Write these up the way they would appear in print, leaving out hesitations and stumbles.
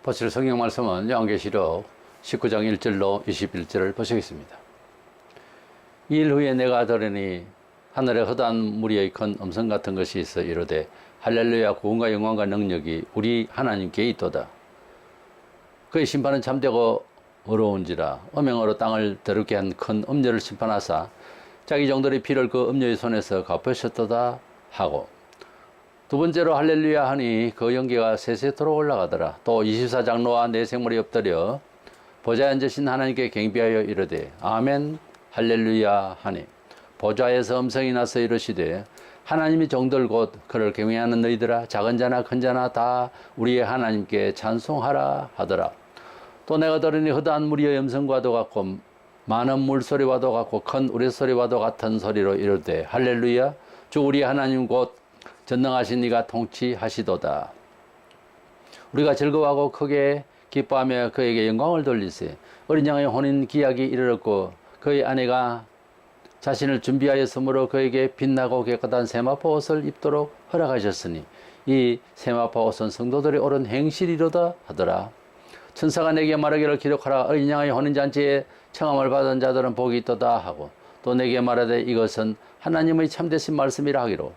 보실 성경 말씀은 요한계시록 19장 1절로 21절을 보시겠습니다. 이 일 후에 내가 들으니 하늘에 허다한 무리의 큰 음성 같은 것이 있어 이르되 할렐루야 구원과 영광과 능력이 우리 하나님께 있도다. 그의 심판은 참되고 어려운지라 음행으로 땅을 더럽게 한 큰 음녀를 심판하사 자기 종들의 피를 그 음녀의 손에서 갚으셨도다 하고, 두 번째로 할렐루야 하니 그 연기가 세세토록 올라가더라. 또 24장로와 네 생물이 엎드려 보좌에 앉으신 하나님께 경배하여 이르되 아멘 할렐루야 하니, 보좌에서 음성이 나서 이르시되 하나님이 종들 곧 그를 경외하는 너희들아 작은 자나 큰 자나 다 우리의 하나님께 찬송하라 하더라. 또 내가 들으니 허다한 무리의 음성과도 같고 많은 물소리와도 같고 큰 우레소리와도 같은 소리로 이르되 할렐루야 주 우리 하나님 곧 전능하신 이가 통치하시도다. 우리가 즐거워하고 크게 기뻐하며 그에게 영광을 돌리세. 어린 양의 혼인 기약이 이르렀고 그의 아내가 자신을 준비하였으므로 그에게 빛나고 깨끗한 세마포 옷을 입도록 허락하셨으니 이 세마포 옷은 성도들이 옳은 행실이로다 하더라. 천사가 내게 말하기를 기록하라. 어린 양의 혼인잔치에 청함을 받은 자들은 복이 있도다 하고, 또 내게 말하되 이것은 하나님의 참되신 말씀이라 하기로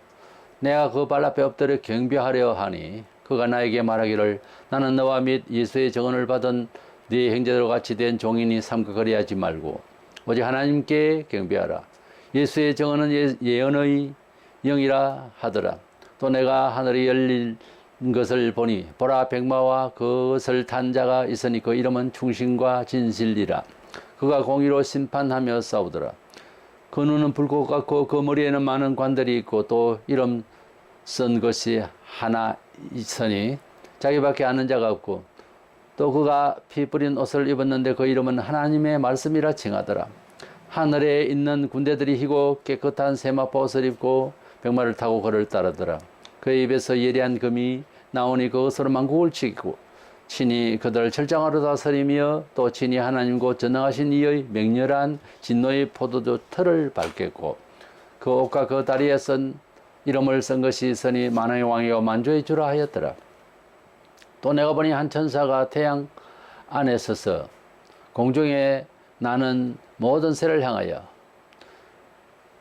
내가 그 발 앞에 엎드려 경배하려 하니, 그가 나에게 말하기를 나는 너와 및 예수의 증언을 받은 네 형제들과 같이 된 종이니 삼가 거리하지 말고 오직 하나님께 경배하라. 예수의 증언은 예언의 영이라 하더라. 또 내가 하늘이 열린 것을 보니 보라 백마와 그것을 탄 자가 있으니 그 이름은 충신과 진실이라. 그가 공의로 심판하며 싸우더라. 그 눈은 불꽃 같고 그 머리에는 많은 관들이 있고 또 이름 쓴 것이 하나 있으니 자기밖에 아는 자가 없고, 또 그가 피 뿌린 옷을 입었는데 그 이름은 하나님의 말씀이라 칭하더라. 하늘에 있는 군대들이 희고 깨끗한 세마포 옷을 입고 백마를 타고 그를 따르더라. 그의 입에서 예리한 금이 나오니 그것으로 만국을 치고 친히 그들을 철장하러 다스리며 또 친히 하나님 곧 전능하신 이의 맹렬한 진노의 포도주 틀을 밟겠고, 그 옷과 그 다리에 쓴 이름을 쓴 것이 있으니 만왕의 왕이요 만주의 주라 하였더라. 또 내가 보니 한 천사가 태양 안에 서서 공중에 나는 모든 새를 향하여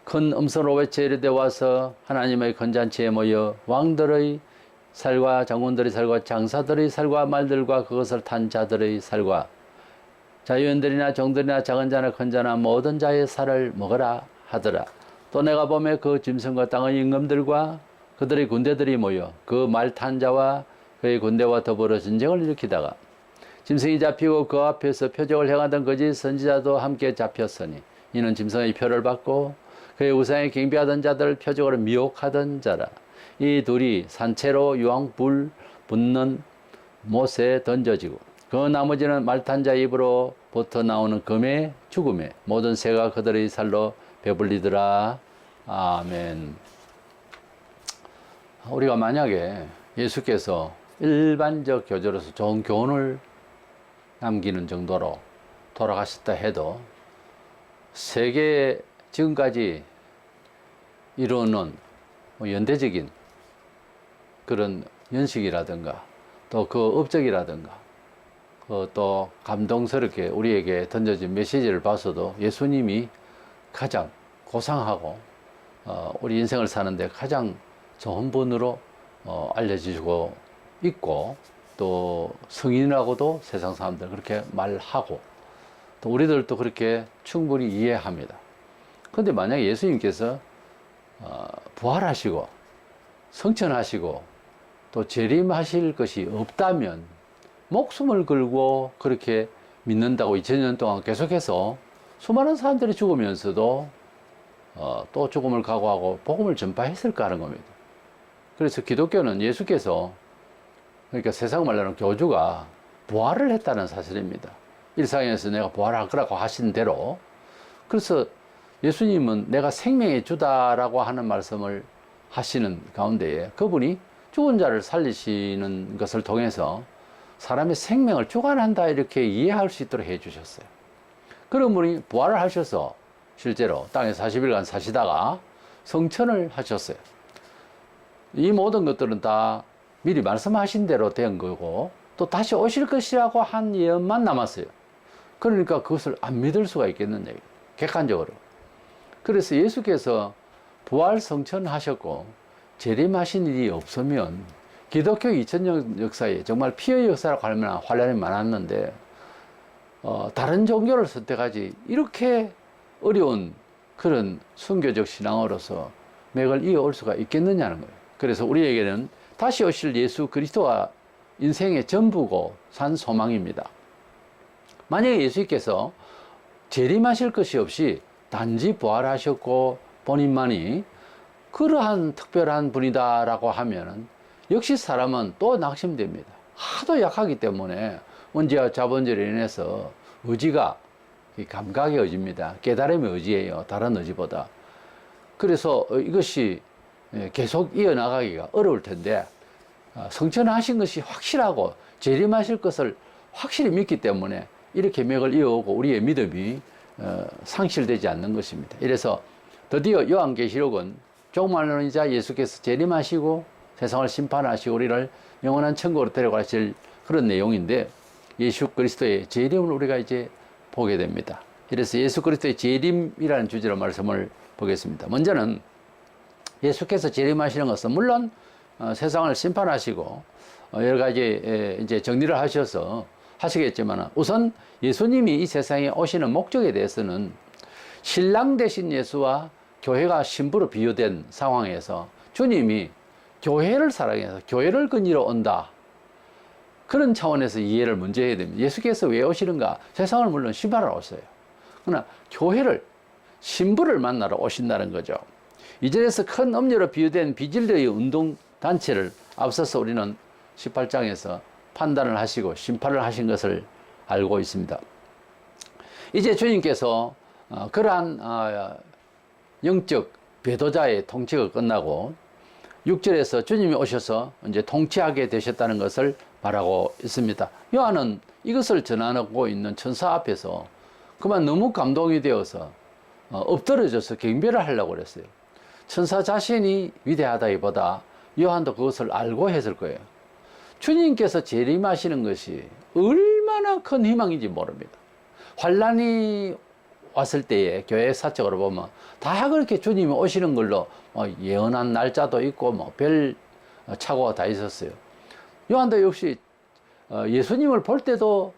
큰 음성으로 외쳐 이르되 와서 하나님의 큰 잔치에 모여 왕들의 살과 장군들의 살과 장사들의 살과 말들과 그것을 탄 자들의 살과 자유인들이나 정들이나 작은 자나 큰 자나 모든 자의 살을 먹으라 하더라. 또 내가 보매 그 짐승과 땅의 임금들과 그들의 군대들이 모여 그 말 탄 자와 그의 군대와 더불어 전쟁을 일으키다가 짐승이 잡히고 그 앞에서 표적을 행하던 거짓 선지자도 함께 잡혔으니 이는 짐승의 표를 받고 그의 우상에 경배하던 자들 표적으로 미혹하던 자라. 이 둘이 산채로 유황불 붙는 못에 던져지고 그 나머지는 말탄 자 입으로 부터 나오는 금의 죽음에 모든 새가 그들의 살로 배불리더라. 아멘. 우리가 만약에 예수께서 일반적 교조로서 좋은 교훈을 남기는 정도로 돌아가셨다 해도 세계 지금까지 이루는 연대적인 그런 연식이라든가 또 그 업적이라든가 또 감동스럽게 우리에게 던져진 메시지를 봐서도 예수님이 가장 고상하고 우리 인생을 사는데 가장 좋은 분으로 알려지고 있고, 또 성인이라고도 세상 사람들 그렇게 말하고 또 우리들도 그렇게 충분히 이해합니다. 그런데 만약에 예수님께서 부활하시고 성천하시고 또 재림하실 것이 없다면 목숨을 걸고 그렇게 믿는다고 2000년 동안 계속해서 수많은 사람들이 죽으면서도 또 죽음을 각오하고 복음을 전파했을까 하는 겁니다. 그래서 기독교는 예수께서, 그러니까 세상 말로는 교주가 부활을 했다는 사실입니다. 일상에서 내가 부활할 거라고 하신 대로. 그래서 예수님은 내가 생명의 주다라고 하는 말씀을 하시는 가운데에 그분이 죽은 자를 살리시는 것을 통해서 사람의 생명을 주관한다 이렇게 이해할 수 있도록 해 주셨어요. 그런 분이 부활을 하셔서 실제로 땅에서 40일간 사시다가 성천을 하셨어요. 이 모든 것들은 다 미리 말씀하신 대로 된 거고, 또 다시 오실 것이라고 한 예언만 남았어요. 그러니까 그것을 안 믿을 수가 있겠느냐, 객관적으로. 그래서 예수께서 부활 성천하셨고 재림하신 일이 없으면 기독교 2000년 역사에 정말 피의 역사라고 할 만한 환란이 많았는데 다른 종교를 선택하지 이렇게 어려운 그런 순교적 신앙으로서 맥을 이어올 수가 있겠느냐는 거예요. 그래서 우리에게는 다시 오실 예수 그리스도가 인생의 전부고 산 소망입니다. 만약에 예수님께서 재림하실 것이 없이 단지 부활하셨고 본인만이 그러한 특별한 분이다라고 하면은 역시 사람은 또 낙심됩니다. 하도 약하기 때문에 문제와 자본주의로 인해서 의지가 감각의 의지입니다. 깨달음의 의지예요. 다른 의지보다. 그래서 이것이 계속 이어나가기가 어려울 텐데 성천하신 것이 확실하고 재림하실 것을 확실히 믿기 때문에 이렇게 맥을 이어오고 우리의 믿음이 상실되지 않는 것입니다. 이래서 드디어 요한계시록은 종말론이자 예수께서 재림하시고 세상을 심판하시고 우리를 영원한 천국으로 데려가실 그런 내용인데 예수 그리스도의 재림을 우리가 이제 보게 됩니다. 그래서 예수 그리스도의 재림이라는 주제로 말씀을 보겠습니다. 먼저는 예수께서 재림하시는 것은 물론 세상을 심판하시고 여러 가지 이제 정리를 하셔서 하시겠지만 우선 예수님이 이 세상에 오시는 목적에 대해서는 신랑 되신 예수와 교회가 신부로 비유된 상황에서 주님이 교회를 사랑해서 교회를 근위로 온다. 그런 차원에서 이해를 먼저 해야 됩니다. 예수께서 왜 오시는가? 세상을 물론 심판하러 오세요. 그러나 교회를 신부를 만나러 오신다는 거죠. 이절에서 큰 음료로 비유된 비진리의 운동단체를 앞서서 우리는 18장에서 판단을 하시고 심판을 하신 것을 알고 있습니다. 이제 주님께서 그러한 영적 배도자의 통치가 끝나고 6절에서 주님이 오셔서 이제 통치하게 되셨다는 것을 말하고 있습니다. 요한은 이것을 전하고 있는 천사 앞에서 그만 너무 감동이 되어서 엎드려져서 경배를 하려고 그랬어요. 천사 자신이 위대하다기보다 요한도 그것을 알고 했을 거예요. 주님께서 재림하시는 것이 얼마나 큰 희망인지 모릅니다. 환란이 왔을 때에 교회 사적으로 보면 다 그렇게 주님이 오시는 걸로 예언한 날짜도 있고 별 착오가 다 있었어요. 요한도 역시 예수님을 볼 때도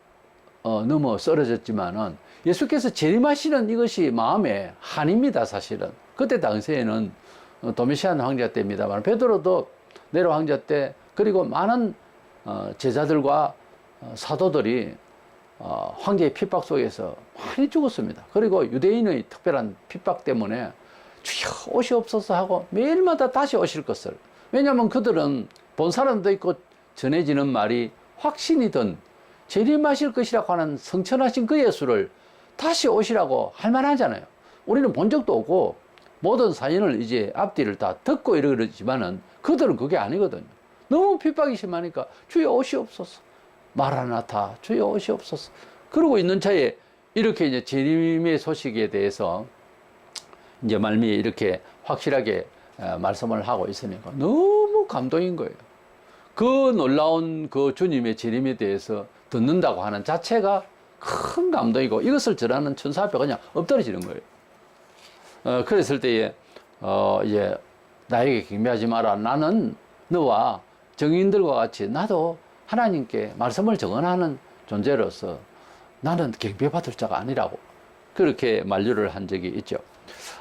너무 쓰러졌지만은 예수께서 재림하시는 이것이 마음에 한입니다. 사실은 그때 당시에는 도미시안 황제 때입니다만 베드로도 네로 황제 때 그리고 많은 제자들과 사도들이 황제의 핍박 속에서 많이 죽었습니다. 그리고 유대인의 특별한 핍박 때문에 주여 오시옵소서 하고 매일마다 다시 오실 것을, 왜냐하면 그들은 본 사람도 있고 전해지는 말이 확신이든 재림하실 것이라고 하는 성천하신 그 예수를 다시 오시라고 할 만하잖아요. 우리는 본 적도 없고 모든 사연을 이제 앞뒤를 다 듣고 이러지만은 그들은 그게 아니거든요. 너무 핍박이 심하니까 주여 오시옵소서, 마라나타 주여 오시옵소서 그러고 있는 차에 이렇게 이제 재림의 소식에 대해서 이제 말미에 이렇게 확실하게 말씀을 하고 있으니까 너무 감동인 거예요. 그 놀라운 그 주님의 재림에 대해서 듣는다고 하는 자체가 큰 감동이고 이것을 전하는 천사 앞에 그냥 엎드러지는 거예요. 그랬을 때에 이제 나에게 경배하지 마라. 나는 너와 정인들과 같이 나도 하나님께 말씀을 정언하는 존재로서 나는 경배받을 자가 아니라고 그렇게 만류를 한 적이 있죠.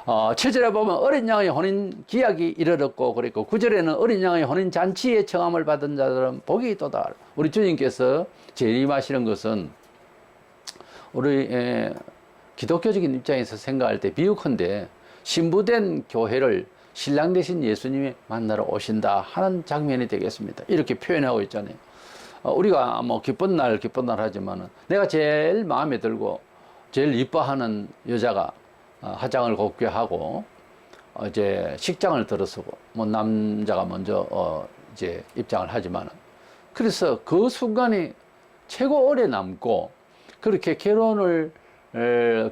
7절에 보면 어린 양의 혼인 기약이 이르렀고 그랬고 9절에는 어린 양의 혼인 잔치에 청함을 받은 자들은 복이 있도다. 우리 주님께서 재림하시는 것은 우리 기독교적인 입장에서 생각할 때 비유컨대 신부된 교회를 신랑 되신 예수님이 만나러 오신다 하는 장면이 되겠습니다. 이렇게 표현하고 있잖아요. 우리가 뭐 기쁜 날 하지만은 내가 제일 마음에 들고 제일 이뻐하는 여자가 화장을 곱게 하고 이제 식장을 들어서고 뭐 남자가 먼저 이제 입장을 하지만은 그래서 그 순간이 최고 오래 남고 그렇게 결혼을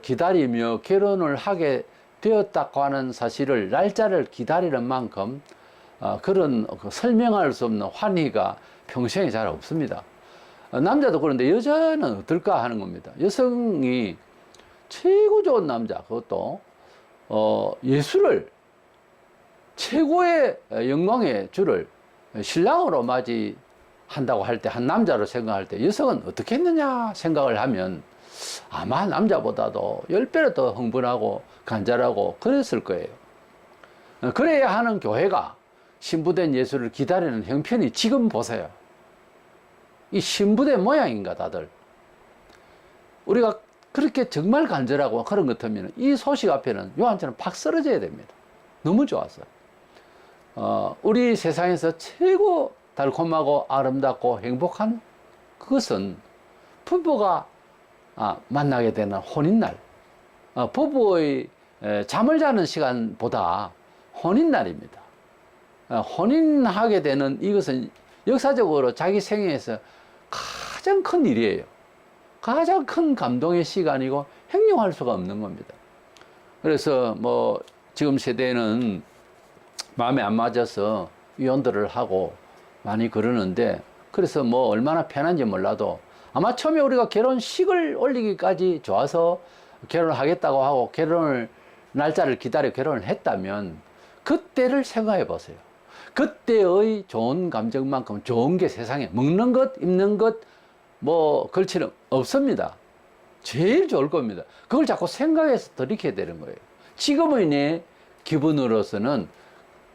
기다리며 결혼을 하게 되었다고 하는 사실을 날짜를 기다리는 만큼 그런 설명할 수 없는 환희가 평생에 잘 없습니다. 남자도 그런데 여자는 어떨까 하는 겁니다. 여성이 최고 좋은 남자, 그것도 예수를 최고의 영광의 주를 신랑으로 맞이한다고 할 때, 한 남자로 생각할 때 여성은 어떻게 했느냐 생각을 하면 아마 남자보다도 10배로 더 흥분하고 간절하고 그랬을 거예요. 그래야 하는 교회가 신부된 예수를 기다리는 형편이 지금 보세요. 이 신부된 모양인가 다들. 우리가 그렇게 정말 간절하고 그런 것 같으면 이 소식 앞에는 요한처럼 팍 쓰러져야 됩니다. 너무 좋았어요. 우리 세상에서 최고 달콤하고 아름답고 행복한 그것은 부부가 만나게 되는 혼인날, 부부의 잠을 자는 시간보다 혼인날입니다. 혼인하게 되는 이것은 역사적으로 자기 생애에서 가장 큰 일이에요. 가장 큰 감동의 시간이고 행용할 수가 없는 겁니다. 그래서 뭐 지금 세대는 마음에 안 맞아서 이혼들을 하고 많이 그러는데, 그래서 뭐 얼마나 편한지 몰라도 아마 처음에 우리가 결혼식을 올리기까지 좋아서 결혼을 하겠다고 하고 결혼을 날짜를 기다려 결혼을 했다면 그때를 생각해 보세요. 그때의 좋은 감정만큼 좋은 게 세상에 먹는 것, 입는 것, 뭐 걸치는 없습니다. 제일 좋을 겁니다. 그걸 자꾸 생각해서 들이게 되는 거예요. 지금의 내 기분으로서는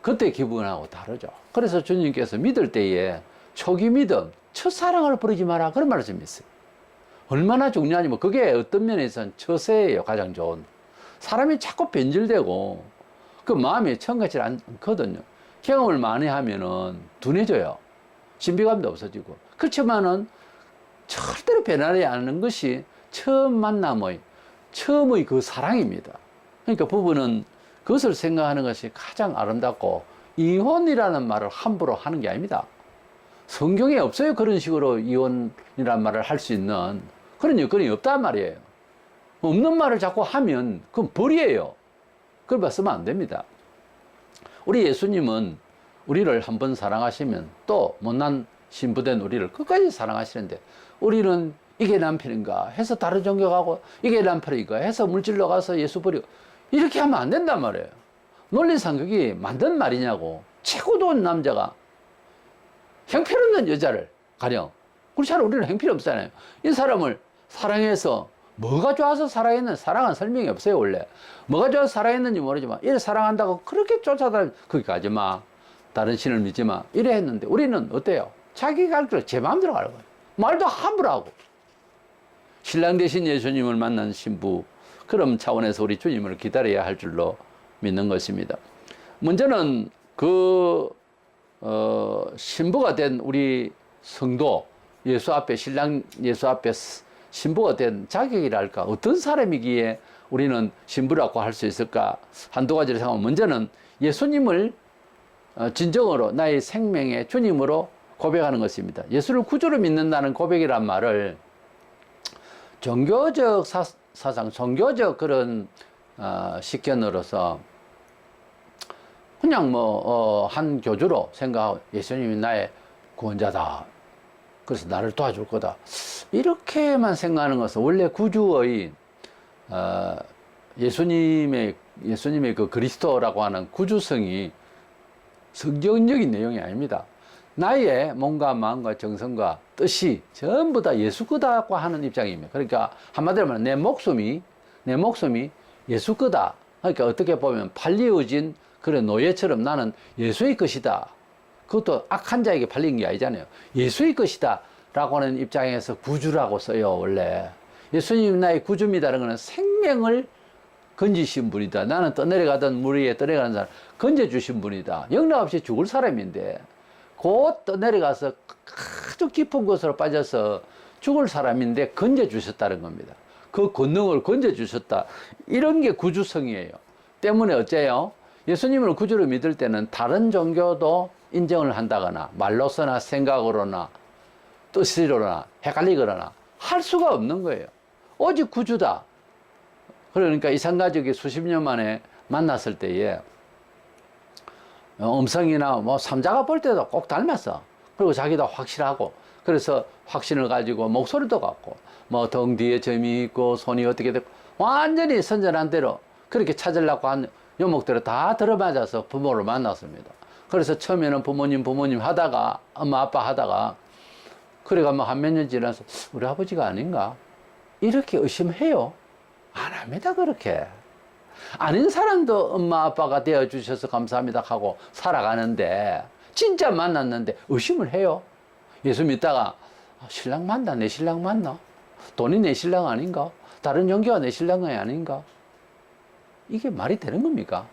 그때 기분하고 다르죠. 그래서 주님께서 믿을 때에 초기 믿음, 첫사랑을 버리지 마라, 그런 말씀이 있어요. 얼마나 중요하냐면 그게 어떤 면에서는 처세예요. 가장 좋은. 사람이 자꾸 변질되고 그 마음이 처음같지 않거든요. 경험을 많이 하면은 둔해져요. 신비감도 없어지고. 그렇지만은 절대로 변하지 않는 것이 처음 만남의, 처음의 그 사랑입니다. 그러니까 부부는 그것을 생각하는 것이 가장 아름답고, 이혼이라는 말을 함부로 하는 게 아닙니다. 성경에 없어요. 그런 식으로 이혼이라는 말을 할 수 있는 그런 여건이 없단 말이에요. 없는 말을 자꾸 하면 그건 벌이에요. 그걸 봐 쓰면 안 됩니다. 우리 예수님은 우리를 한번 사랑하시면 또 못난 신부된 우리를 끝까지 사랑하시는데, 우리는 이게 남편인가 해서 다른 종교 가고, 이게 남편인가 해서 물질로 가서 예수 버리고, 이렇게 하면 안 된단 말이에요. 논리상 그게 맞는 말이냐고. 최고 좋은 남자가 형편없는 여자를 가령, 그렇잖아요. 우리는 형편이 없잖아요. 이 사람을 사랑해서 뭐가 좋아서 사랑했는지, 사랑은 설명이 없어요. 원래 뭐가 좋아서 사랑했는지 모르지만 이래 사랑한다고 그렇게 쫓아다니면 거기 가지 마, 다른 신을 믿지 마, 이래 했는데, 우리는 어때요? 자기가 할 걸 제 마음대로 가는 거예요. 말도 함부로 하고. 신랑 대신 예수님을 만난 신부, 그런 차원에서 우리 주님을 기다려야 할 줄로 믿는 것입니다. 먼저는 신부가 된 우리 성도, 예수 앞에, 신랑 예수 앞에 신부가 된 자격이랄까, 어떤 사람이기에 우리는 신부라고 할 수 있을까, 한두 가지를 생각하면, 먼저는 예수님을 진정으로 나의 생명의 주님으로 고백하는 것입니다. 예수를 구주로 믿는다는 고백이란 말을 종교적 사상, 종교적 그런 식견으로서 그냥 한 교주로 생각하고, 예수님이 나의 구원자다, 그래서 나를 도와줄 거다, 이렇게만 생각하는 것은 원래 구주의 예수님의 그 그리스도라고 하는 구주성이 성경적인 내용이 아닙니다. 나의 몸과 마음과 정성과 뜻이 전부 다 예수 거다고 하는 입장입니다. 그러니까 한마디로 말하면 내 목숨이 예수 거다. 그러니까 어떻게 보면 팔리어진 그런 노예처럼 나는 예수의 것이다. 그것도 악한 자에게 팔린 게 아니잖아요. 예수의 것이다 라고 하는 입장에서 구주라고 써요. 원래 예수님 나의 구주입니다라는 것은 생명을 건지신 분이다. 나는 떠내려가던 물 위에 떠내려가는 사람 건져주신 분이다. 영락없이 죽을 사람인데 곧 떠내려가서 아주 깊은 곳으로 빠져서 죽을 사람인데 건져주셨다는 겁니다. 그 권능을 건져주셨다. 이런 게 구주성이에요. 때문에 어째요? 예수님을 구주로 믿을 때는 다른 종교도 인정을 한다거나 말로서나 생각으로나 뜻으로나 헷갈리거나 할 수가 없는 거예요. 오직 구주다. 그러니까 이산가족이 수십 년 만에 만났을 때에 음성이나 삼자가 볼 때도 꼭 닮았어. 그리고 자기도 확실하고 그래서 확신을 가지고 목소리도 같고 뭐 등 뒤에 점이 있고 손이 어떻게 되고 완전히 선전한 대로 그렇게 찾으려고 한 요목대로 다 들어맞아서 부모를 만났습니다. 그래서 처음에는 부모님 하다가 엄마 아빠 하다가 그래가 뭐 한 몇 년 지나서 우리 아버지가 아닌가 이렇게 의심해요. 안 합니다. 그렇게 아닌 사람도 엄마 아빠가 되어 주셔서 감사합니다 하고 살아가는데 진짜 만났는데 의심을 해요. 예수 믿다가 신랑 맞나? 내 신랑 맞나? 돈이 내 신랑 아닌가? 다른 종교가 내 신랑이 아닌가? 이게 말이 되는 겁니까?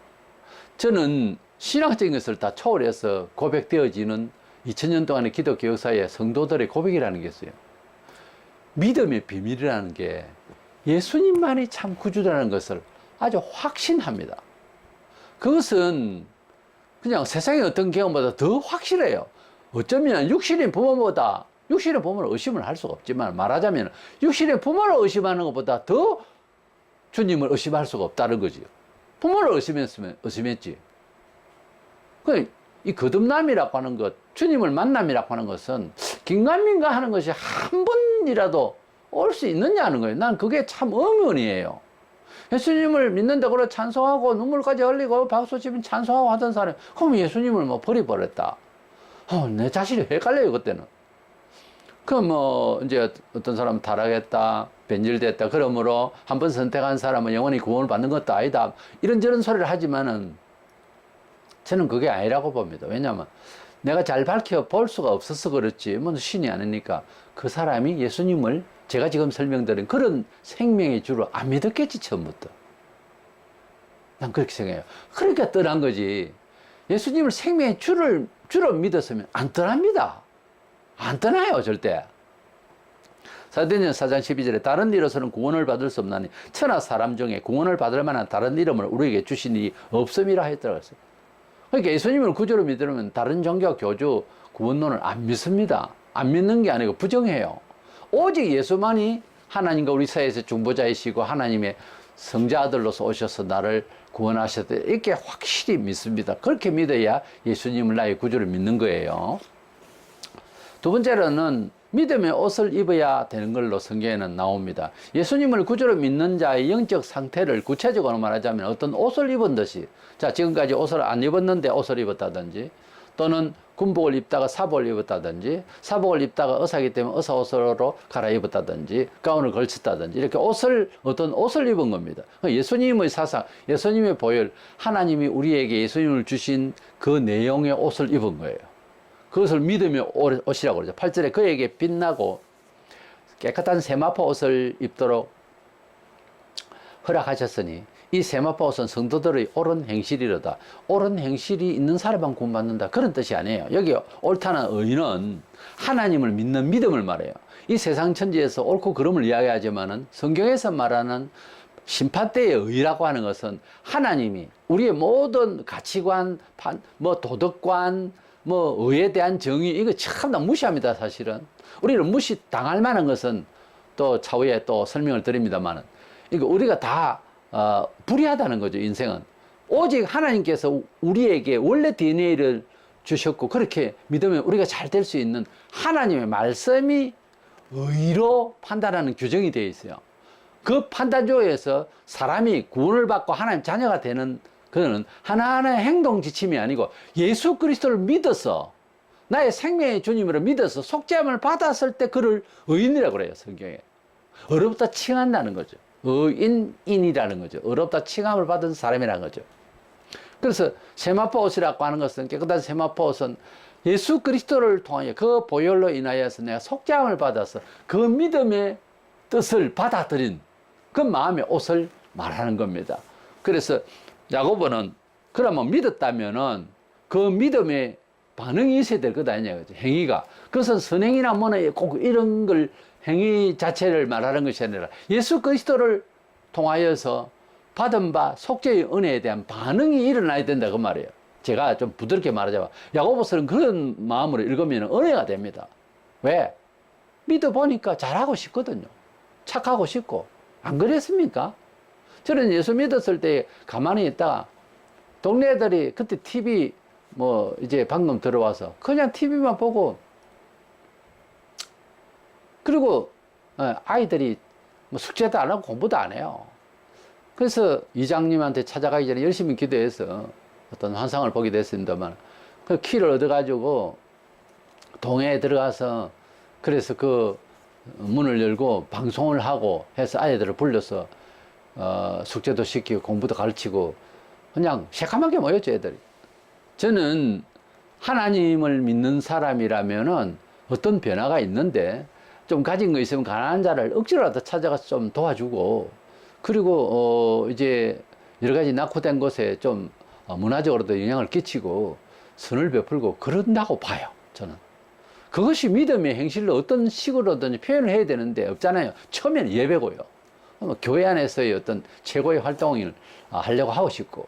저는 신앙적인 것을 다 초월해서 고백되어지는 2000년 동안의 기독교 역사에 성도들의 고백이라는 게 있어요. 믿음의 비밀이라는 게 예수님만이 참 구주라는 것을 아주 확신합니다. 그것은 그냥 세상의 어떤 경험보다 더 확실해요. 어쩌면 육신의 부모보다 육신의 부모를 의심을 할 수가 없지만 말하자면 육신의 부모를 의심하는 것보다 더 주님을 의심할 수가 없다는 거지요. 부모를 의심했지. 이 거듭남이라고 하는 것, 주님을 만남이라고 하는 것은 긴가민가 하는 것이 한 번이라도 올 수 있느냐 하는 거예요. 난 그게 참 의문이에요. 예수님을 믿는다고 그래 찬송하고 눈물까지 흘리고 박수치면 찬송하고 하던 사람이 그럼 예수님을 뭐 버려버렸다. 내 자신이 헷갈려요 그때는. 그럼 뭐 이제 어떤 사람은 타락했다, 변질됐다. 그러므로 한 번 선택한 사람은 영원히 구원을 받는 것도 아니다. 이런저런 소리를 하지만은 저는 그게 아니라고 봅니다. 왜냐하면 내가 잘 밝혀 볼 수가 없어서 그렇지 뭐 신이 아니니까 그 사람이 예수님을 제가 지금 설명드린 그런 생명의 주로 안 믿었겠지 처음부터. 난 그렇게 생각해요. 그러니까 떠난 거지. 예수님을 생명의 주로 믿었으면 안 떠납니다. 안 떠나요 절대. 사도행전 4장 12절에 다른 이로서는 구원을 받을 수 없나니 천하 사람 중에 구원을 받을 만한 다른 이름을 우리에게 주신 이 없음이라 했더라고요. 그러니까 예수님을 구주로 믿으면 다른 종교 교주 구원론을 안 믿습니다. 안 믿는 게 아니고 부정해요. 오직 예수만이 하나님과 우리 사이에서 중보자이시고 하나님의 성자아들로서 오셔서 나를 구원하셨다. 이렇게 확실히 믿습니다. 그렇게 믿어야 예수님을 나의 구주로 믿는 거예요. 두 번째로는 믿음의 옷을 입어야 되는 걸로 성경에는 나옵니다. 예수님을 구주로 믿는 자의 영적 상태를 구체적으로 말하자면 어떤 옷을 입은 듯이, 자, 지금까지 옷을 안 입었는데 옷을 입었다든지, 또는 군복을 입다가 사복을 입었다든지, 사복을 입다가 의사이기 때문에 의사 옷으로 갈아입었다든지, 가운을 걸쳤다든지, 이렇게 어떤 옷을 입은 겁니다. 예수님의 사상, 예수님의 보혈, 하나님이 우리에게 예수님을 주신 그 내용의 옷을 입은 거예요. 그것을 믿음의 옷이라고 그러죠. 8절에 그에게 빛나고 깨끗한 세마포 옷을 입도록 허락하셨으니 이 세마포 옷은 성도들의 옳은 행실이로다. 옳은 행실이 있는 사람만 구원받는다. 그런 뜻이 아니에요. 여기 옳다는 의는 하나님을 믿는 믿음을 말해요. 이 세상 천지에서 옳고 그름을 이야기하지만은 성경에서 말하는 심판대의 의라고 하는 것은 하나님이 우리의 모든 가치관, 뭐 도덕관, 뭐 의에 대한 정의 이거 참 다 무시합니다. 사실은 우리를 무시당할 만한 것은 또 차후에 또 설명을 드립니다만은 이거 우리가 다 불의하다는 거죠. 인생은 오직 하나님께서 우리에게 원래 DNA를 주셨고 그렇게 믿으면 우리가 잘 될 수 있는 하나님의 말씀이 의로 판단하는 규정이 되어 있어요. 그 판단조에서 사람이 구원을 받고 하나님 자녀가 되는 그거는 하나하나의 행동 지침이 아니고 예수 그리스도를 믿어서 나의 생명의 주님으로 믿어서 속죄함을 받았을 때 그를 의인이라고 그래요. 성경에. 의롭다 칭한다는 거죠. 의인이라는 거죠. 의롭다 칭함을 받은 사람이라는 거죠. 그래서 세마포 옷이라고 하는 것은 깨끗한 세마포 옷은 예수 그리스도를 통하여 그 보혈로 인하여서 내가 속죄함을 받아서 그 믿음의 뜻을 받아들인 그 마음의 옷을 말하는 겁니다. 그래서 야고보는 그러면 믿었다면은 그 믿음의 반응이 있어야 될 것 아니냐 그죠. 행위가. 그것은 선행이나 뭐나 꼭 이런 걸 행위 자체를 말하는 것이 아니라 예수 그리스도를 통하여서 받은 바 속죄의 은혜에 대한 반응이 일어나야 된다 그 말이에요. 제가 좀 부드럽게 말하자면 야고보서는 그런 마음으로 읽으면 은혜가 됩니다. 왜? 믿어보니까 잘하고 싶거든요. 착하고 싶고. 안 그랬습니까? 저는 예수 믿었을 때 가만히 있다가 동네 애들이 그때 TV 뭐 이제 방금 들어와서 그냥 TV만 보고 그리고 아이들이 뭐 숙제도 안 하고 공부도 안 해요. 그래서 이장님한테 찾아가기 전에 열심히 기도해서 어떤 환상을 보게 됐습니다만, 그 키를 얻어가지고 동해에 들어가서, 그래서 그 문을 열고 방송을 하고 해서 아이들을 불러서 숙제도 시키고 공부도 가르치고 그냥 새까맣게 모였죠, 애들이. 저는 하나님을 믿는 사람이라면은 어떤 변화가 있는데, 좀 가진 거 있으면 가난한 자를 억지로라도 찾아가서 좀 도와주고, 그리고 이제 여러 가지 낙후된 곳에 좀 문화적으로도 영향을 끼치고 선을 베풀고 그런다고 봐요, 저는. 그것이 믿음의 행실로 어떤 식으로든 표현을 해야 되는데 없잖아요. 처음에는 예배고요. 교회 안에서의 어떤 최고의 활동을 하려고 하고 싶고,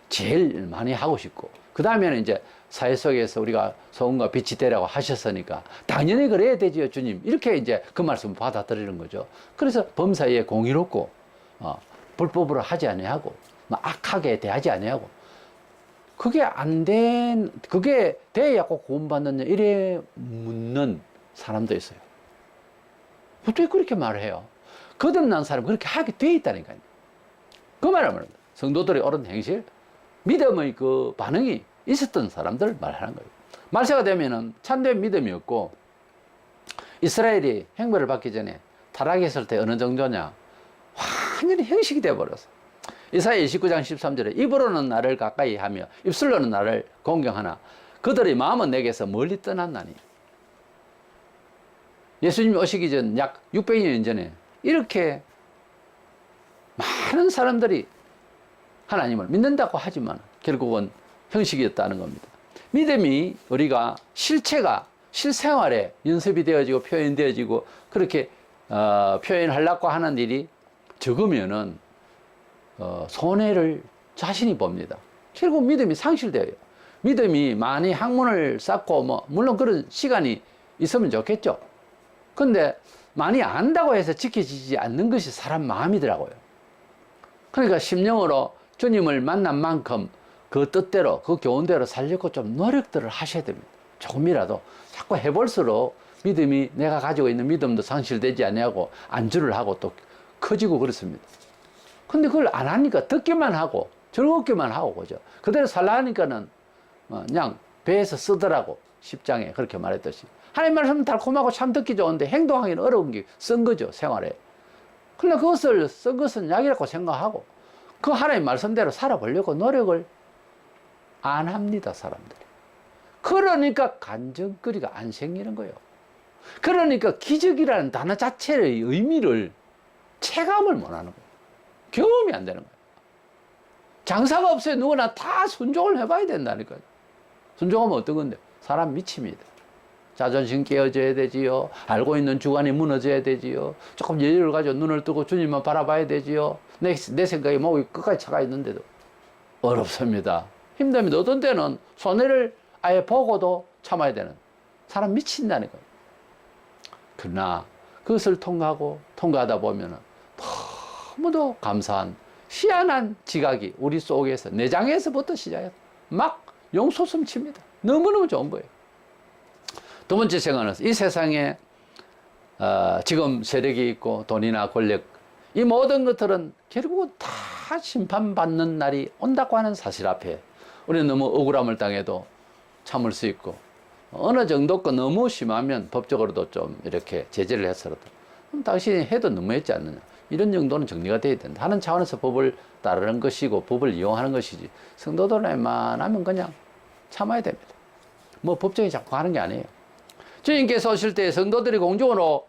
제일 많이 하고 싶고, 그 다음에는 이제 사회 속에서 우리가 소금과 빛이 되라고 하셨으니까 당연히 그래야 되지요, 주님. 이렇게 이제 그 말씀을 받아들이는 거죠. 그래서 범사에 공의롭고 불법으로 하지 아니하고 악하게 대하지 아니하고, 그게 그게 돼야 꼭 구원받느냐 이래 묻는 사람도 있어요. 어떻게 그렇게 말을 해요? 거듭난 사람은 그렇게 하게 돼 있다니까요. 그 말을 말합니다. 성도들의 옳은 행실, 믿음의 그 반응이 있었던 사람들 말하는 거예요. 말세가 되면은 참된 믿음이 없고, 이스라엘이 행벌을 받기 전에 타락했을 때 어느 정도냐, 완전히 형식이 되어버렸어. 이사야 29장 13절에 입으로는 나를 가까이 하며 입술로는 나를 공경하나 그들의 마음은 내게서 멀리 떠났나니. 예수님 오시기 전 약 600년 전에 이렇게 많은 사람들이 하나님을 믿는다고 하지만 결국은 형식이었다는 겁니다. 믿음이 우리가 실체가 실생활에 연습이 되어지고 표현되어지고 그렇게 표현하려고 하는 일이 적으면은 손해를 자신이 봅니다. 결국 믿음이 상실돼요. 믿음이 많이 학문을 쌓고 물론 그런 시간이 있으면 좋겠죠. 근데 많이 안다고 해서 지켜지지 않는 것이 사람 마음이더라고요. 그러니까 심령으로 주님을 만난 만큼 그 뜻대로 그 교훈대로 살려고 좀 노력들을 하셔야 됩니다. 조금이라도 자꾸 해볼수록 믿음이, 내가 가지고 있는 믿음도 상실되지 아니하고 안주를 하고 또 커지고 그렇습니다. 근데 그걸 안 하니까 듣기만 하고 즐겁기만 하고 그죠. 그대로 살라니까는 그냥 배에서 쓰더라고. 10장에 그렇게 말했듯이. 하나님 말씀은 달콤하고 참 듣기 좋은데 행동하기는 어려운 게 쓴 거죠, 생활에. 그러나 그것을 쓴 것은 약이라고 생각하고 그 하나님 말씀대로 살아보려고 노력을 안 합니다, 사람들이. 그러니까 간증거리가 안 생기는 거예요. 그러니까 기적이라는 단어 자체의 의미를 체감을 못 하는 거예요. 경험이 안 되는 거예요. 장사가 없어요. 누구나 다 순종을 해봐야 된다니까요. 순종하면 어떤 건데? 사람 미칩니다. 자존심 깨어져야 되지요. 알고 있는 주관이 무너져야 되지요. 조금 여유를 가지고 눈을 뜨고 주님만 바라봐야 되지요. 내 생각에 목이 끝까지 차가 있는데도 어렵습니다. 힘듭니다. 어떤 때는 손해를 아예 보고도 참아야 되는, 사람 미친다니까요. 그러나 그것을 통과하다 보면은 너무도 감사한 희한한 지각이 우리 속에서, 내장에서부터 시작해서 막 용솟음칩니다. 너무너무 좋은 거예요. 두 번째 생각은 이 세상에 지금 세력이 있고 돈이나 권력, 이 모든 것들은 결국은 다 심판받는 날이 온다고 하는 사실 앞에 우리는 너무 억울함을 당해도 참을 수 있고, 어느 정도껏 너무 심하면 법적으로도 좀 이렇게 제재를 해서라도 당신이 해도 너무했지 않느냐, 이런 정도는 정리가 돼야 된다 하는 차원에서 법을 따르는 것이고 법을 이용하는 것이지, 성도들만 하면 그냥 참아야 됩니다. 뭐 법정에 자꾸 하는 게 아니에요. 주님께서 오실 때 성도들이 공중으로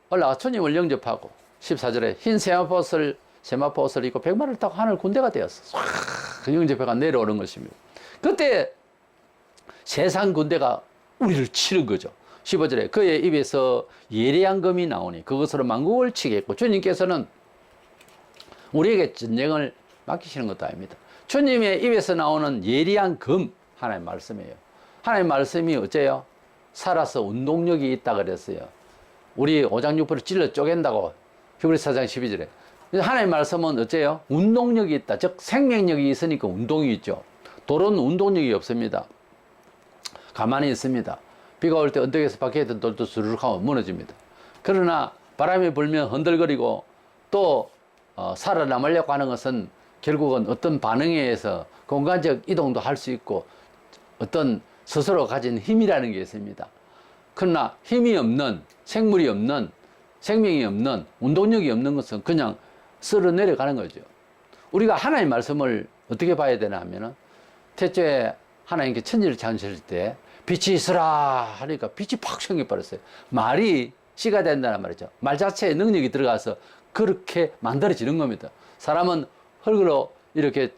올라가 주님을 영접하고 14절에 흰 세마포옷을 입고 백마를 타고 하늘 군대가 되었어. 그 영접해가 내려오는 것입니다. 그때 세상 군대가 우리를 치는 거죠. 15절에 그의 입에서 예리한 검이 나오니 그것으로 만국을 치겠고, 주님께서는 우리에게 전쟁을 맡기시는 것도 아닙니다. 주님의 입에서 나오는 예리한 검, 하나님 말씀이에요. 하나님 말씀이 어째요? 살아서 운동력이 있다 그랬어요. 우리 오장육부를 찔러 쪼갠다고 히브리서 4장 12절에. 하나님 말씀은 어째요? 운동력이 있다. 즉 생명력이 있으니까 운동이 있죠. 돌은 운동력이 없습니다. 가만히 있습니다. 비가 올 때 언덕에서 박혀있던 돌도 수르륵 하고 무너집니다. 그러나 바람이 불면 흔들거리고 또 살아남으려고 하는 것은 결국은 어떤 반응에 의해서 공간적 이동도 할 수 있고 어떤 스스로 가진 힘이라는 게 있습니다. 그러나 힘이 없는, 생물이 없는, 생명이 없는, 운동력이 없는 것은 그냥 쓸어 내려가는 거죠. 우리가 하나님 말씀을 어떻게 봐야 되나 하면은, 태초에 하나님께 천지를 창조하실 때 빛이 있으라 하니까 빛이 팍 생겨버렸어요. 말이 씨가 된다는 말이죠. 말 자체에 능력이 들어가서 그렇게 만들어지는 겁니다. 사람은 흙으로 이렇게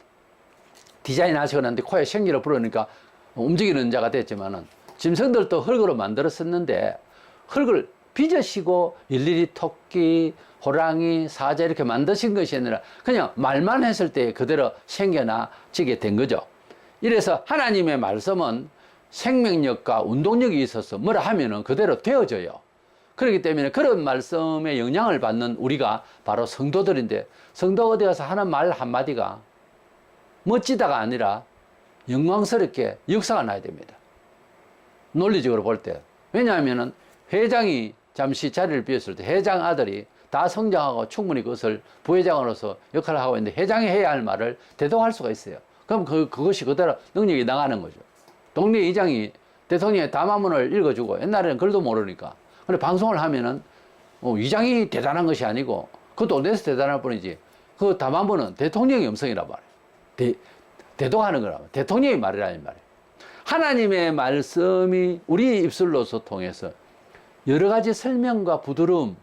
디자인 하시거나 하는데 코에 생기를 불으니까 움직이는 자가 됐지만은, 짐승들도 흙으로 만들었었는데 흙을 빚으시고 일일이 토끼, 호랑이, 사자 이렇게 만드신 것이 아니라 그냥 말만 했을 때 그대로 생겨나지게 된 거죠. 이래서 하나님의 말씀은 생명력과 운동력이 있어서 뭐라 하면은 그대로 되어져요. 그렇기 때문에 그런 말씀의 영향을 받는 우리가 바로 성도들인데, 성도 어디 가서 하는 말 한마디가 멋지다가 아니라 영광스럽게 역사가 나야 됩니다. 논리적으로 볼 때. 왜냐하면은 회장이 잠시 자리를 비웠을 때 회장 아들이 다 성장하고 충분히 그것을 부회장으로서 역할을 하고 있는데, 회장이 해야 할 말을 대동할 수가 있어요. 그럼 그것이 그대로 능력이 나가는 거죠. 동네 이장이 대통령의 담화문을 읽어주고, 옛날에는 글도 모르니까. 근데 방송을 하면은 이장이 대단한 것이 아니고 그것도 어디서 대단할 뿐이지, 그 담화문은 대통령의 음성이라 말이에요. 대동하는 거라 말이에요. 대통령의 말이라는 말이에요. 하나님의 말씀이 우리 입술로서 통해서 여러 가지 설명과 부드러움,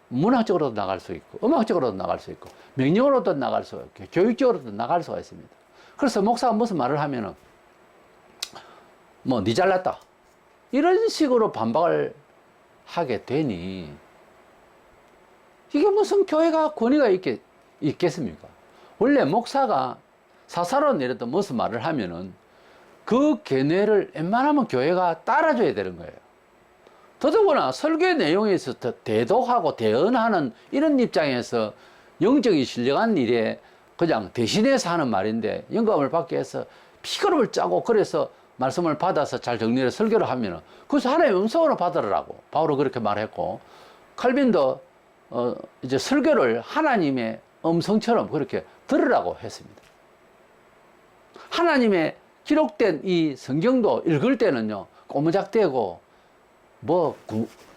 문학적으로도 나갈 수 있고 음악적으로도 나갈 수 있고 명령으로도 나갈 수 있고 교육적으로도 나갈 수가 있습니다. 그래서 목사가 무슨 말을 하면은 니 잘났다 이런 식으로 반박을 하게 되니, 이게 무슨 교회가 권위가 있겠습니까? 원래 목사가 사사로 내렸던 무슨 말을 하면은 그 견해를 웬만하면 교회가 따라줘야 되는 거예요. 더더구나 설교의 내용에 있어서 대독하고 대언하는 이런 입장에서 영적이 신령한 일에 그냥 대신해서 하는 말인데, 영감을 받기 위해서 피그룹을 짜고 그래서 말씀을 받아서 잘 정리를 설교를 하면은 그것을 하나님의 음성으로 받으라고 바울은 그렇게 말했고, 칼빈도 이제 설교를 하나님의 음성처럼 그렇게 들으라고 했습니다. 하나님의 기록된 이 성경도 읽을 때는요, 꼬무작대고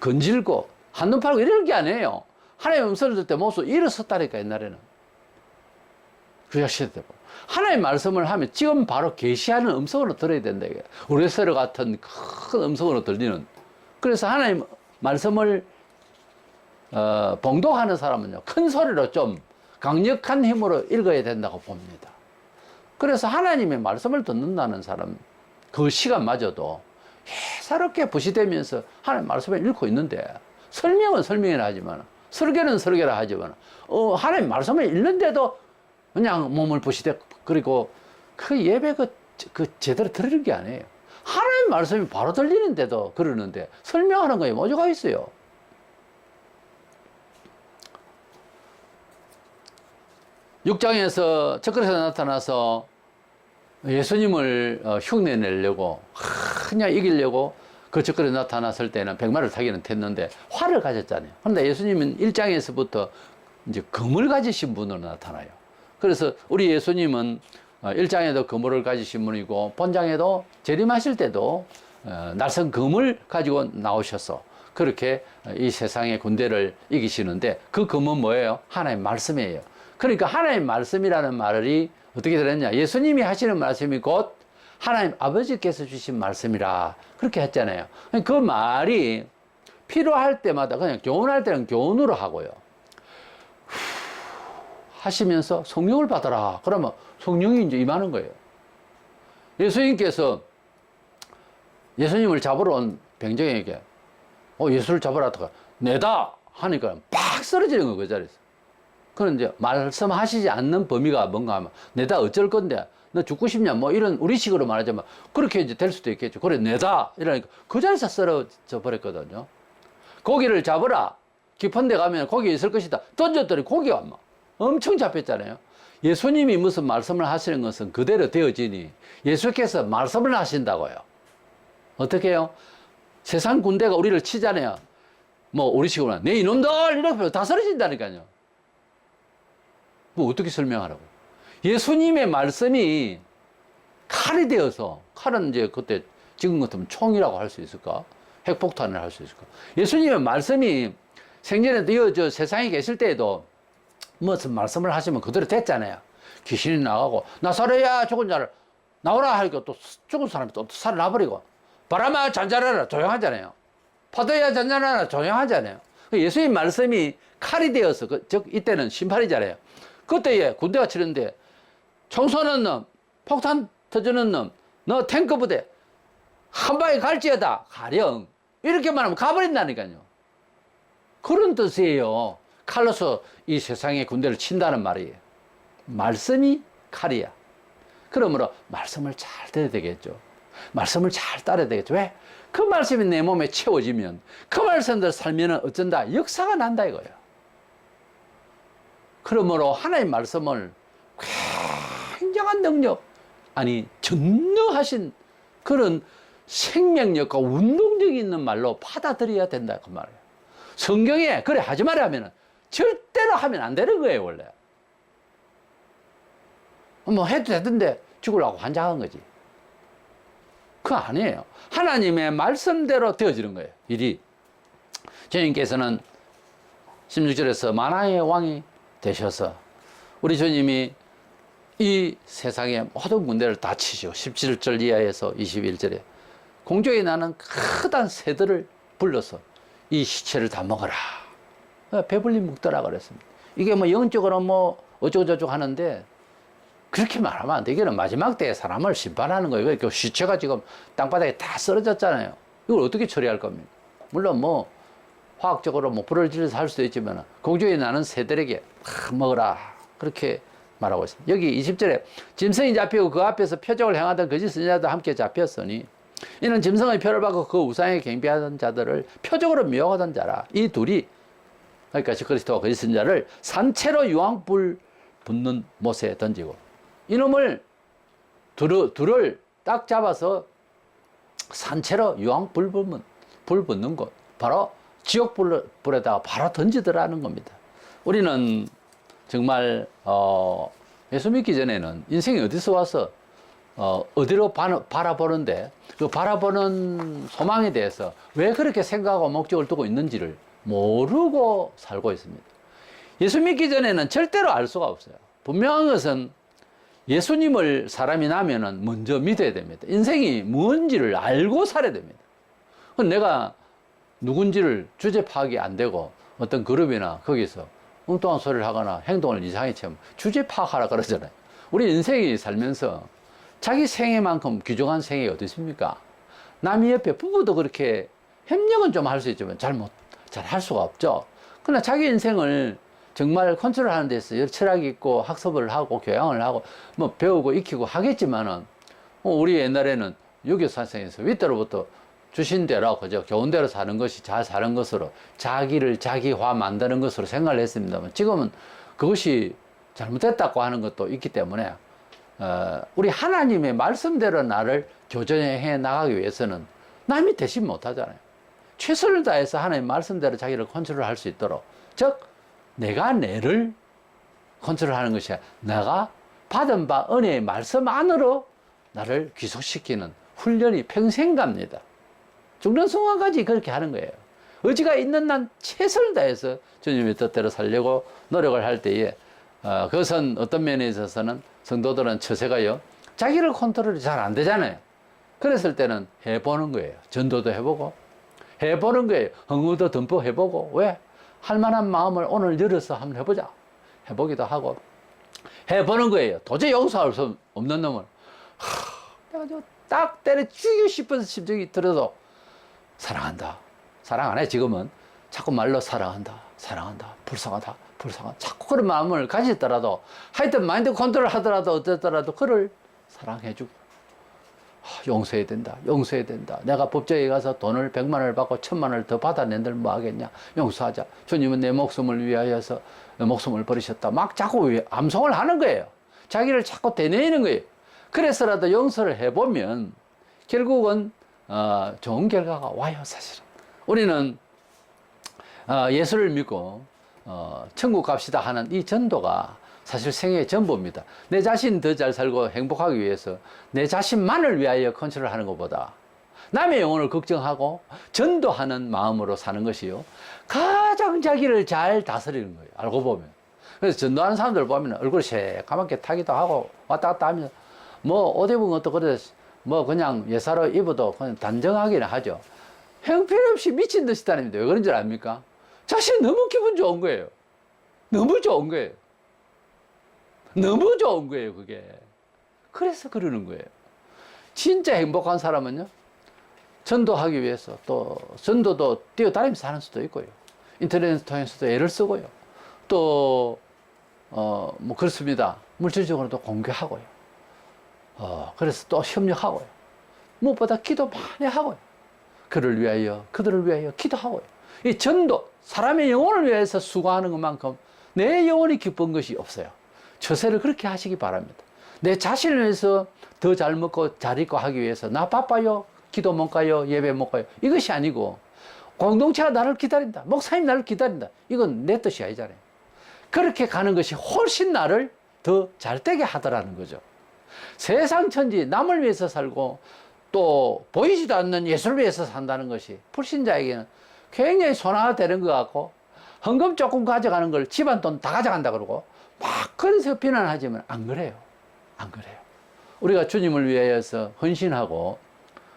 건질고 한눈 팔고 이럴 게 아니에요. 하나님의 음성을 들을 때 모습 일어섰다니까. 옛날에는 구약 시대 때 하나님의 말씀을 하면 지금 바로 계시하는 음성으로 들어야 된다 이게. 우레스러 같은 큰 음성으로 들리는. 그래서 하나님 말씀을 봉독하는 사람은요, 큰 소리로 좀 강력한 힘으로 읽어야 된다고 봅니다. 그래서 하나님의 말씀을 듣는다는 사람, 그 시간마저도 예사롭게 부시되면서 하나님 말씀을 읽고 있는데, 설명은 설명이라 하지만, 설교는 설교라 하지만, 하나님 말씀을 읽는데도 그냥 몸을 부시대, 그리고 그 예배 제대로 들으는 게 아니에요. 하나님 말씀이 바로 들리는데도 그러는데, 설명하는 거에 모조가 있어요. 육장에서 첫그릇에 나타나서 예수님을 흉내내려고, 그냥 이기려고 그 첫그릇에 나타났을 때는 백마를 타기는 했는데 활을 가졌잖아요. 그런데 예수님은 1장에서부터 이제 검을 가지신 분으로 나타나요. 그래서 우리 예수님은 1장에도 검을 가지신 분이고, 본장에도 재림하실 때도 날선 검을 가지고 나오셔서 그렇게 이 세상의 군대를 이기시는데, 그 검은 뭐예요? 하나님 말씀이에요. 그러니까 하나님 말씀이라는 말이 어떻게 들었냐? 예수님이 하시는 말씀이 곧 하나님 아버지께서 주신 말씀이라 그렇게 했잖아요. 그 말이 필요할 때마다 그냥 교훈할 때는 교훈으로 하고요, 하시면서 성령을 받아라 그러면 성령이 이제 임하는 거예요. 예수님께서 예수님을 잡으러 온 병정에게 예수를 잡으라 하다가 내다 하니까 팍 쓰러지는 거예요, 그 자리에서. 그런 이제 말씀하시지 않는 범위가 뭔가 하면, 내다 어쩔 건데 너 죽고 싶냐 이런 우리식으로 말하자면 그렇게 이제 될 수도 있겠죠. 그래 내다 이러니까 그 자리에서 쓰러져 버렸거든요. 고기를 잡으라, 깊은 데 가면 고기 있을 것이다 던졌더니 고기가 막 엄청 잡혔잖아요. 예수님이 무슨 말씀을 하시는 것은 그대로 되어지니, 예수께서 말씀을 하신다고요. 어떻게 해요? 세상 군대가 우리를 치잖아요. 뭐 우리 식으로 내 이놈들 이렇게 다 쓰러진다니까요. 뭐 어떻게 설명하라고? 예수님의 말씀이 칼이 되어서, 칼은 이제 그때 지금 같으면 총이라고 할 수 있을까? 핵폭탄을 할 수 있을까? 예수님의 말씀이 생전에도 저 세상에 계실 때에도 무슨 말씀을 하시면 그대로 됐잖아요. 귀신이 나가고 나사로야 죽은 자를 나오라 하니까 또 죽은 사람이 또 살아나버리고, 바람아 잔잔하라 조용하잖아요. 파도야 잔잔하라 조용하잖아요. 예수님 말씀이 칼이 되어서 즉 이때는 심판이잖아요. 그때에 군대가 치는데 총 쏘는 놈, 폭탄 터지는 놈, 너 탱크 부대 한 방에 갈지어다 가령 이렇게만 하면 가버린다니까요. 그런 뜻이에요. 칼로서 이 세상의 군대를 친다는 말이에요. 말씀이 칼이야. 그러므로 말씀을 잘 들어야 되겠죠. 말씀을 잘 따라야 되겠죠. 왜? 그 말씀이 내 몸에 채워지면, 그 말씀대로 살면 어쩐다? 역사가 난다 이거예요. 그러므로 하나님 말씀을 굉장한 능력, 아니 전능하신 그런 생명력과 운동력이 있는 말로 받아들여야 된다 그 말이에요. 성경에 그래 하지 말라 하면은 절대로 하면 안 되는 거예요 원래. 뭐 해도 되던데 죽으려고 환장한 거지. 그거 아니에요. 하나님의 말씀대로 되어지는 거예요 일이. 주님께서는 16절에서 만화의 왕이 되셔서 우리 주님이 이 세상의 모든 문제를 다 치시고 17절 이하에서 21절에 공중에 나는 크단 새들을 불러서 이 시체를 다 먹어라. 배불리 먹더라 그랬습니다. 이게 뭐 영적으로 뭐 어쩌고저쩌고 하는데 그렇게 말하면 안 돼. 이게는 마지막 때에 사람을 심판하는 거예요. 그 시체가 지금 땅바닥에 다 쓰러졌잖아요. 이걸 어떻게 처리할 겁니까? 물론 뭐 화학적으로 뭐 불을 질러서 할 수도 있지만 공중에 나는 새들에게 먹어라 그렇게 말하고 있습니다. 여기 20절에 짐승이 잡히고 그 앞에서 표적을 행하던 거짓 선지자도 함께 잡혔으니 이는 짐승의 표를 받고 그 우상에 경배하던 자들을 표적으로 미혹하던 자라. 이 둘이 그러니까 그리스도와 거짓 선지자를 산채로 유황불 붙는 못에 던지고, 이놈을 둘을 딱 잡아서 산채로 유황불 붙는 곳, 바로 지옥불에다가 바로 던지더라는 겁니다. 우리는 정말 예수 믿기 전에는 인생이 어디서 와서 어디로 바라보는데 그 바라보는 소망에 대해서 왜 그렇게 생각하고 목적을 두고 있는지를 모르고 살고 있습니다. 예수 믿기 전에는 절대로 알 수가 없어요. 분명한 것은 예수님을 사람이 나면은 먼저 믿어야 됩니다. 인생이 뭔지를 알고 살아야 됩니다. 내가 누군지를 주제 파악이 안 되고 어떤 그룹이나 거기서 엉뚱한 소리를 하거나 행동을 이상하게 채우면 주제 파악하라 그러잖아요. 우리 인생이 살면서 자기 생애만큼 귀중한 생이 어디 있습니까? 남이 옆에 부부도 그렇게 협력은 좀 할 수 있지만 잘 할 수가 없죠. 그러나 자기 인생을 정말 컨트롤하는 데서 여러 철학이 있고 학습을 하고 교양을 하고 뭐 배우고 익히고 하겠지만은 우리 옛날에는 유교사상에서 윗대로부터 주신 대로 그저 교훈 대로 사는 것이 잘 사는 것으로 자기를 자기화 만드는 것으로 생각을 했습니다만 지금은 그것이 잘못됐다고 하는 것도 있기 때문에 우리 하나님의 말씀대로 나를 교정해 나가기 위해서는 남이 대신 못하잖아요. 최선을 다해서 하나님 말씀대로 자기를 컨트롤할 수 있도록, 즉 내가 내를 컨트롤하는 것이 아니라 내가 받은 바 은혜의 말씀 안으로 나를 귀속시키는 훈련이 평생 갑니다. 죽는 순간까지 그렇게 하는 거예요. 의지가 있는 난 최선을 다해서 주님의 뜻대로 살려고 노력을 할 때에 그것은 어떤 면에 있어서는 성도들은 처세가요 자기를 컨트롤이 잘 안 되잖아요. 그랬을 때는 해보는 거예요. 전도도 해보고 해보는 거예요. 흥우도 듬뿍 해보고, 왜? 할 만한 마음을 오늘 열어서 한번 해보자. 해보기도 하고 해보는 거예요. 도저히 용서할 수 없는 놈을 내가 딱 때려 죽이고 싶은 심정이 들어도 사랑한다. 사랑 안 해 지금은. 자꾸 말로 사랑한다. 사랑한다. 불쌍하다. 불쌍하다. 자꾸 그런 마음을 가지더라도 하여튼 마인드 컨트롤 하더라도 어쨌더라도 그를 사랑해주고 용서해야 된다. 용서해야 된다. 내가 법정에 가서 돈을 100만 원을 받고 1000만 원을 더 받아낸들 뭐 하겠냐. 용서하자. 주님은 내 목숨을 위하여서 목숨을 버리셨다. 막 자꾸 암송을 하는 거예요. 자기를 자꾸 되뇌이는 거예요. 그래서라도 용서를 해보면 결국은 좋은 결과가 와요. 사실은 우리는 예수를 믿고 천국 갑시다 하는 이 전도가 사실 생애의 전부입니다. 내 자신 더 잘 살고 행복하기 위해서 내 자신만을 위하여 컨트롤하는 것보다 남의 영혼을 걱정하고 전도하는 마음으로 사는 것이요, 가장 자기를 잘 다스리는 거예요. 알고 보면. 그래서 전도하는 사람들 보면 얼굴이 새까맣게 타기도 하고 왔다 갔다 하면서 뭐 옷 입은 것도 그래 뭐 그냥 예사로 입어도 그냥 단정하기는 하죠. 형편없이 미친 듯이 다닙니다. 왜 그런 줄 압니까? 자신 너무 기분 좋은 거예요. 너무 좋은 거예요. 너무 좋은 거예요, 그게. 그래서 그러는 거예요. 진짜 행복한 사람은요, 전도하기 위해서 또 전도도 뛰어다니면서 하는 수도 있고요. 인터넷 통해서도 애를 쓰고요. 또, 뭐 그렇습니다. 물질적으로도 공개하고요. 그래서 또 협력하고요. 무엇보다 기도 많이 하고요. 그들을 위하여 기도하고요. 이 전도, 사람의 영혼을 위해서 수고하는 것만큼 내 영혼이 기쁜 것이 없어요. 처세를 그렇게 하시기 바랍니다. 내 자신을 위해서 더 잘 먹고 잘 입고 하기 위해서 나 바빠요, 기도 못 가요, 예배 못 가요, 이것이 아니고 공동체가 나를 기다린다, 목사님 나를 기다린다, 이건 내 뜻이 아니잖아요. 그렇게 가는 것이 훨씬 나를 더 잘되게 하더라는 거죠. 세상 천지 남을 위해서 살고 또 보이지도 않는 예수를 위해서 산다는 것이 불신자에게는 굉장히 손해가 되는 것 같고, 헌금 조금 가져가는 걸 집안 돈 다 가져간다 그러고 막 그래서 비난하지만 안 그래요. 안 그래요. 우리가 주님을 위해서 헌신하고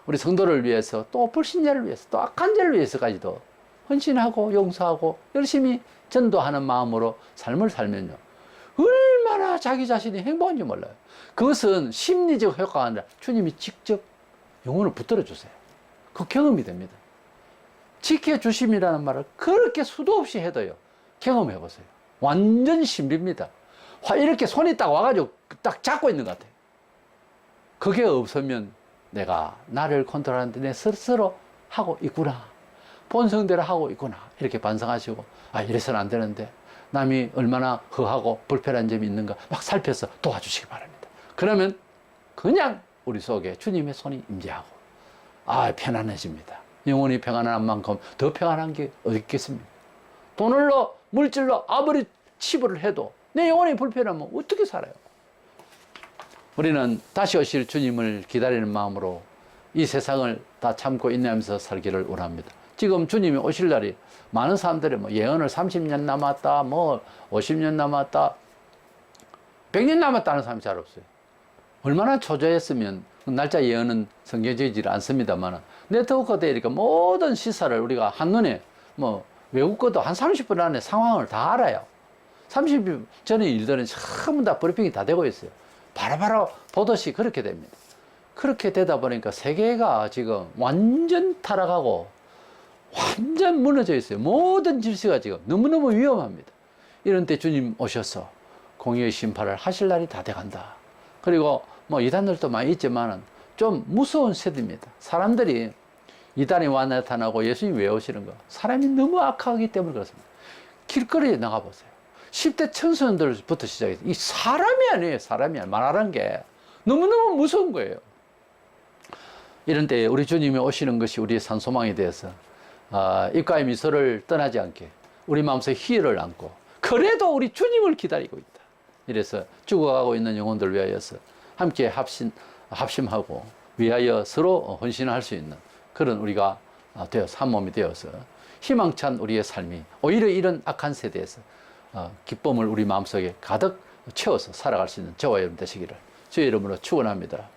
우리 성도를 위해서 또 불신자를 위해서 또 악한 자를 위해서까지도 헌신하고 용서하고 열심히 전도하는 마음으로 삶을 살면요, 얼마나 자기 자신이 행복한지 몰라요. 그것은 심리적 효과가 아니라 주님이 직접 영혼을 붙들어 주세요. 그 경험이 됩니다. 지켜주심이라는 말을 그렇게 수도 없이 해도요, 경험해 보세요. 완전 신비입니다. 이렇게 손이 딱 와가지고 딱 잡고 있는 것 같아요. 그게 없으면 내가 나를 컨트롤하는데 내 스스로 하고 있구나, 본성대로 하고 있구나, 이렇게 반성하시고, 이래서는 안 되는데 남이 얼마나 허하고 불편한 점이 있는가 막 살펴서 도와주시기 바랍니다. 그러면 그냥 우리 속에 주님의 손이 임재하고 편안해집니다. 영혼이 평안한 만큼 더 평안한 게 어디 있겠습니까? 돈을로 물질로 아무리 치부를 해도 내 영혼이 불편하면 어떻게 살아요? 우리는 다시 오실 주님을 기다리는 마음으로 이 세상을 다 참고 인내하면서 살기를 원합니다. 지금 주님이 오실 날이 많은 사람들이 뭐 예언을 30년 남았다, 뭐 50년 남았다, 100년 남았다는 사람이 잘 없어요. 얼마나 초조했으면 날짜 예언은 성경적이지 않습니다만 네트워크가 되니까 모든 시사를 우리가 한눈에 뭐 외국 것도 한 30분 안에 상황을 다 알아요. 30분 전에 일들은 전부 다 브리핑이 다 되고 있어요. 바로바로 보듯이 그렇게 됩니다. 그렇게 되다 보니까 세계가 지금 완전 타락하고 완전 무너져 있어요. 모든 질서가 지금 너무너무 위험합니다. 이런 때 주님 오셔서 공의의 심판을 하실 날이 다 돼간다. 그리고 뭐 이단들도 많이 있지만은 좀 무서운 세대입니다. 사람들이 이단이 와 나타나고 예수님이 왜 오시는 거? 사람이 너무 악하기 때문에 그렇습니다. 길거리에 나가보세요. 10대 청소년들부터 시작해서 이 사람이 아니에요. 사람이 아니에요. 말하는 게 너무너무 무서운 거예요. 이런 때에 우리 주님이 오시는 것이 우리의 산소망이 되어서 입가의 미소를 떠나지 않게 우리 마음속에 희열을 안고 그래도 우리 주님을 기다리고 있다. 이래서 죽어가고 있는 영혼들 위하여서 함께 합심하고 위하여 서로 헌신할 수 있는 그런 우리가 되어서 한 몸이 되어서 희망찬 우리의 삶이 오히려 이런 악한 세대에서 기쁨을 우리 마음속에 가득 채워서 살아갈 수 있는 저와 여러분 되시기를 주의 이름으로 축원합니다.